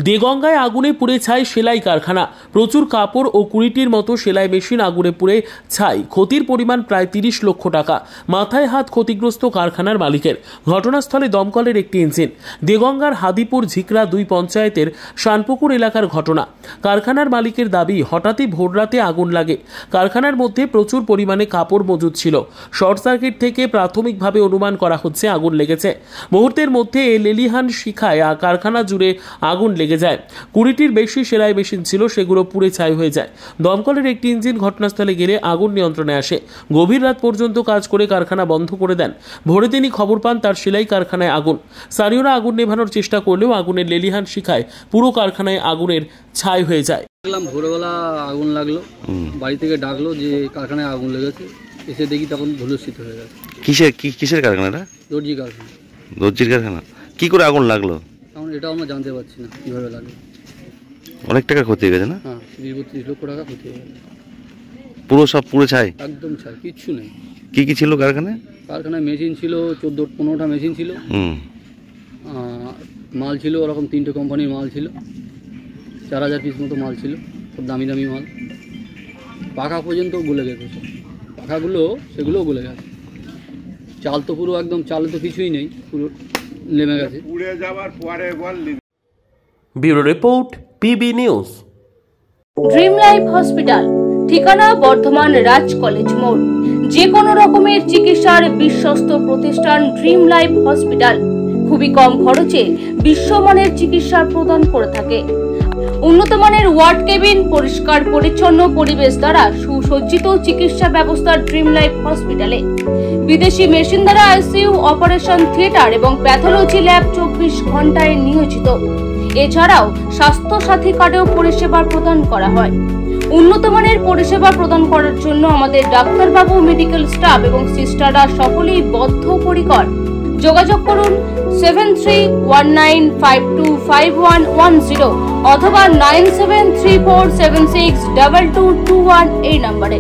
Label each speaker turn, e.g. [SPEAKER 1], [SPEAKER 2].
[SPEAKER 1] দেগঙ্গায় আগুনে পুড়ে ছাই সেলাই কারখানা। প্রচুর কাপড় ও 20টির মতো সেলাই মেশিন আগুনে পুড়ে ছাই। ক্ষতির পরিমাণ প্রায় 30 লক্ষ টাকা। মাথায় হাত ক্ষতিগ্রস্ত কারখানার মালিকের। ঘটনাস্থলে দমকলের একটি ইঞ্জিন। দেগঙ্গার হাদিপুর ঝিকরা 2 পঞ্চায়েতের শানপুকুর এলাকার ঘটনা। কারখানার মালিকের দাবি, হঠাৎই ভোররাতে আগুন লাগে। কারখানার মধ্যে প্রচুর পরিমাণে কাপড় মজুদ ছিল। শর্ট সার্কিট থেকে প্রাথমিকভাবে অনুমান করা হচ্ছে আগুন লেগেছে। মুহূর্তের মধ্যে লেলিহান শিখায় কারখানা জুড়ে আগুন লেগে যায়। 20টির বেশি সেলাই মেশিন ছিল, সেগুলো পুড়ে ছাই হয়ে যায়। দমকলের একটি ইঞ্জিন ঘটনাস্থলে গেলে আগুন নিয়ন্ত্রণে আসে। গভীর রাত পর্যন্ত কাজ করে কারখানা বন্ধ করে দেন। ভোরে তিনি খবর পান তার সেলাই কারখানায় আগুন। স্থানীয়রা আগুন নেভানোর চেষ্টা করলেও আগুনের লেলিহান শিখায় পুরো কারখানায় আগুনের ছাই হয়ে যায়।
[SPEAKER 2] দেখলাম ভোরবেলা আগুন লাগলো, বাড়ি থেকে ডাকলো যে কারখানায় আগুন লেগেছে। এসে দেখি তখন ধুলোস্থিত হয়ে গেছে।
[SPEAKER 3] কিসের কারখানাটা?
[SPEAKER 2] দর্জি কারখানা।
[SPEAKER 3] দর্জির কারখানা। কি করে আগুন লাগলো?
[SPEAKER 2] এখন এটাও আমরা জানতে পারছি না কিভাবে লাগলো।
[SPEAKER 3] অনেক টাকা ক্ষতি হয়ে গেছে না?
[SPEAKER 2] হ্যাঁ, 20-32 লক্ষ টাকা ক্ষতি হয়ে গেছে।
[SPEAKER 3] পুরো সব পুরো ছাই?
[SPEAKER 2] একদম ছাই, কিচ্ছু নেই।
[SPEAKER 3] কি ছিল কারখানায়?
[SPEAKER 2] কারখানায় মেশিন ছিল 14-15টা মেশিন ছিল। মাল ছিল ওরকম 3টে কোম্পানির মাল ছিল। 4000 পিস মতো মাল ছিল, খুব দামি দামি মাল। পাখা পর্যন্ত গলে গেছে, পাখাগুলো সেগুলোও গলে গেছে। চাল তো পুরো একদম, চালে তো কিছুই নেই, পুরো নেমে গেছে।
[SPEAKER 1] Bureau report, PB news.
[SPEAKER 4] Dream life hospital, ঠিকানা বর্ধমান রাজ কলেজ মোড়। যে কোনো রকমের চিকিৎসার বিশ্বস্ত প্রতিষ্ঠান ড্রিম লাইফ হসপিটাল খুবই কম খরচে বিশ্বমানের চিকিৎসা প্রদান করে থাকে। উন্নত মানের ওয়ার্ড কেবিন, পরিষ্কার পরিচ্ছন্ন পরিবেশ দ্বারা সুসজ্জিত চিকিৎসা ব্যবস্থা ড্রিম লাইফ হসপিটালে। বিদেশি মেশিন দ্বারা আইসিইউ, অপারেশন থিয়েটার এবং প্যাথোলজি ল্যাব 24 ঘন্টায় নিয়োজিত। এছাড়াও স্বাস্থ্য সাথী কার্ডেও পরিষেবা প্রদান করা হয়। উন্নত মানের পরিষেবা প্রদান করার জন্য আমাদের ডাক্তারবাবু, মেডিকেল স্টাফ এবং সিস্টাররা সকলেই বদ্ধপরিকর। যোগাযোগ করুন 7319525110 অথবা 9734762221 এই নম্বরে।